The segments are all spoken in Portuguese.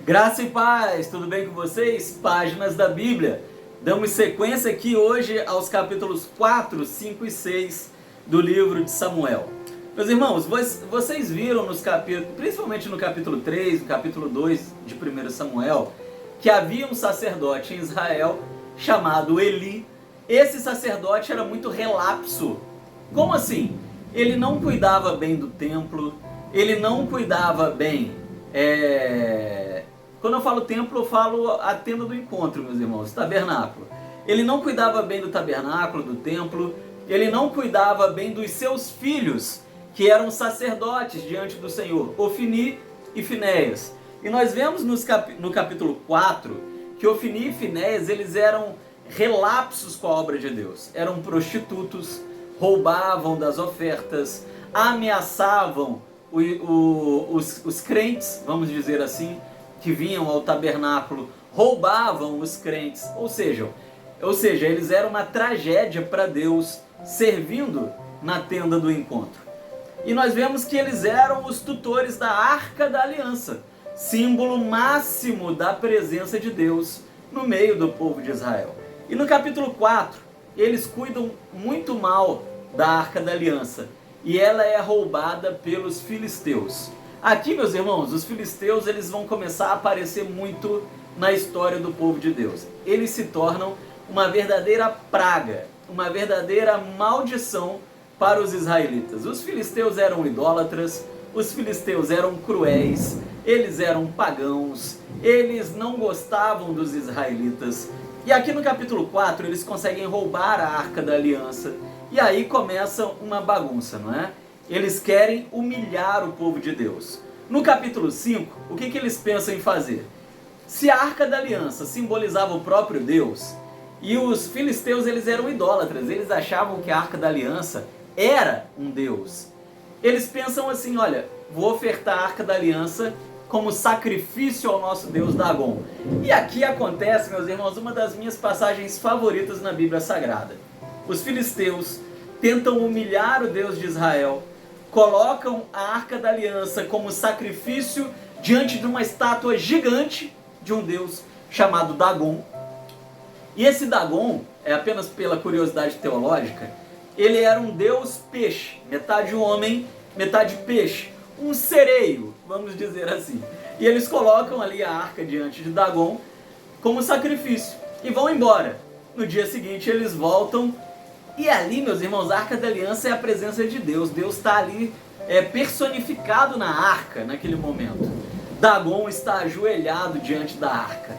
Graça e paz, tudo bem com vocês? Páginas da Bíblia. Damos sequência aqui hoje aos capítulos 4, 5 e 6 do livro de Samuel. Meus irmãos, vocês viram nos capítulos, principalmente no capítulo 3, no capítulo 2 de 1 Samuel, que havia um sacerdote em Israel chamado Eli. Esse sacerdote era muito relapso. Como assim? Ele não cuidava bem do templo, ele não cuidava bem... Quando eu falo templo, eu falo a tenda do encontro, meus irmãos, tabernáculo. Ele não cuidava bem do tabernáculo, do templo, ele não cuidava bem dos seus filhos, que eram sacerdotes diante do Senhor, Ofni e Finéias. E nós vemos no capítulo 4 que Ofni e Finéias, eles eram relapsos com a obra de Deus. Eram prostitutos, roubavam das ofertas, ameaçavam os crentes, vamos dizer assim, que vinham ao tabernáculo, roubavam os crentes, ou seja, eles eram uma tragédia para Deus, servindo na tenda do encontro. E nós vemos que eles eram os tutores da Arca da Aliança, símbolo máximo da presença de Deus no meio do povo de Israel. E no capítulo 4, eles cuidam muito mal da Arca da Aliança, e ela é roubada pelos filisteus. Aqui, meus irmãos, os filisteus, eles vão começar a aparecer muito na história do povo de Deus. Eles se tornam uma verdadeira praga, uma verdadeira maldição para os israelitas. Os filisteus eram idólatras, os filisteus eram cruéis, eles eram pagãos, eles não gostavam dos israelitas. E aqui no capítulo 4, eles conseguem roubar a Arca da Aliança, e aí começa uma bagunça, não é? Eles querem humilhar o povo de Deus. No capítulo 5, o que eles pensam em fazer? Se a Arca da Aliança simbolizava o próprio Deus, e os filisteus, eles eram idólatras, eles achavam que a Arca da Aliança era um Deus. Eles pensam assim, olha, vou ofertar a Arca da Aliança como sacrifício ao nosso Deus Dagon. E aqui acontece, meus irmãos, uma das minhas passagens favoritas na Bíblia Sagrada. Os filisteus tentam humilhar o Deus de Israel, colocam a Arca da Aliança como sacrifício diante de uma estátua gigante de um Deus chamado Dagon. E esse Dagon, apenas pela curiosidade teológica, ele era um deus peixe, metade homem, metade peixe, um sereio, vamos dizer assim. E eles colocam ali a arca diante de Dagon como sacrifício e vão embora. No dia seguinte eles voltam. E ali, meus irmãos, a Arca da Aliança é a presença de Deus. Deus está ali personificado na arca naquele momento. Dagon está ajoelhado diante da arca.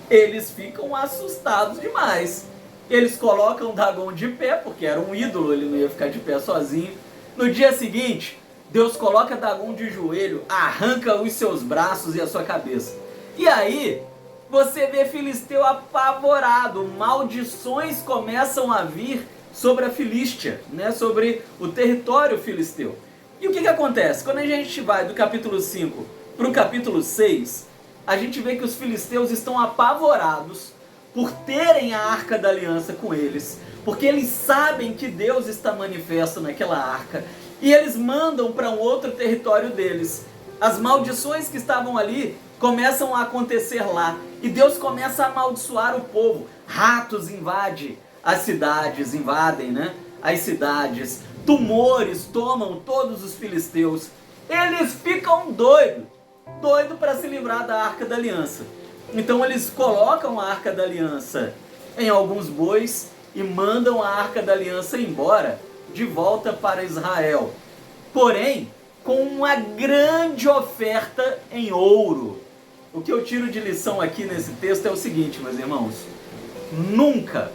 Eles ficam assustados demais. Eles colocam Dagon de pé, porque era um ídolo, ele não ia ficar de pé sozinho. No dia seguinte, Deus coloca Dagon de joelho, arranca os seus braços e a sua cabeça. E aí... você vê filisteu apavorado, maldições começam a vir sobre a Filístia, né? Sobre o território filisteu. E o que acontece? Quando a gente vai do capítulo 5 para o capítulo 6, a gente vê que os filisteus estão apavorados por terem a Arca da Aliança com eles, porque eles sabem que Deus está manifesto naquela arca, e eles mandam para um outro território deles. As maldições que estavam ali começam a acontecer lá, e Deus começa a amaldiçoar o povo. Ratos invadem as cidades, as cidades, tumores tomam todos os filisteus. Eles ficam doidos para se livrar da Arca da Aliança. Então eles colocam a Arca da Aliança em alguns bois e mandam a Arca da Aliança embora, de volta para Israel. Porém, com uma grande oferta em ouro. O que eu tiro de lição aqui nesse texto é o seguinte, meus irmãos. Nunca,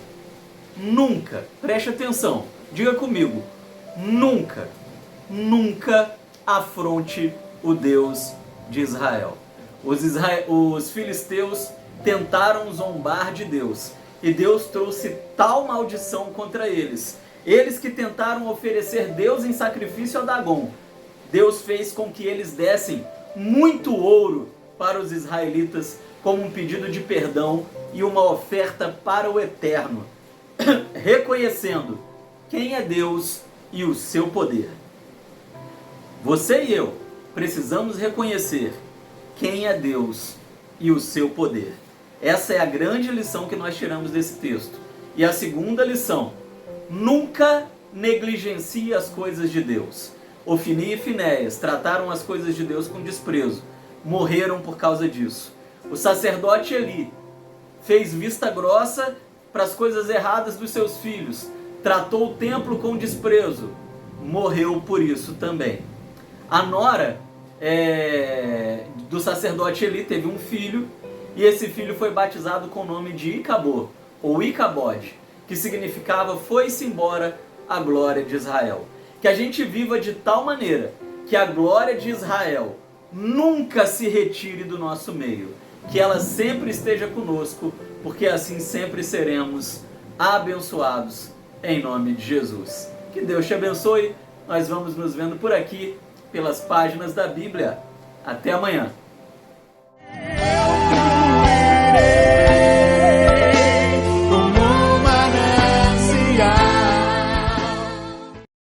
preste atenção, diga comigo, nunca afronte o Deus de Israel. Os filisteus tentaram zombar de Deus, e Deus trouxe tal maldição contra eles. Eles que tentaram oferecer Deus em sacrifício a Dagon, Deus fez com que eles dessem muito ouro para os israelitas como um pedido de perdão e uma oferta para o eterno, reconhecendo quem é Deus e o seu poder. Você e eu precisamos reconhecer quem é Deus e o seu poder. Essa é a grande lição que nós tiramos desse texto. E a segunda lição: nunca negligencie as coisas de Deus. Ofni e Finéias trataram as coisas de Deus com desprezo, morreram por causa disso. O sacerdote Eli fez vista grossa para as coisas erradas dos seus filhos, tratou o templo com desprezo, morreu por isso também. A nora do sacerdote Eli teve um filho, e esse filho foi batizado com o nome de Icabod, ou Icabode, que significava foi-se embora a glória de Israel. Que a gente viva de tal maneira que a glória de Israel nunca se retire do nosso meio, que ela sempre esteja conosco, porque assim sempre seremos abençoados em nome de Jesus. Que Deus te abençoe. Nós vamos nos vendo por aqui pelas páginas da Bíblia. Até amanhã.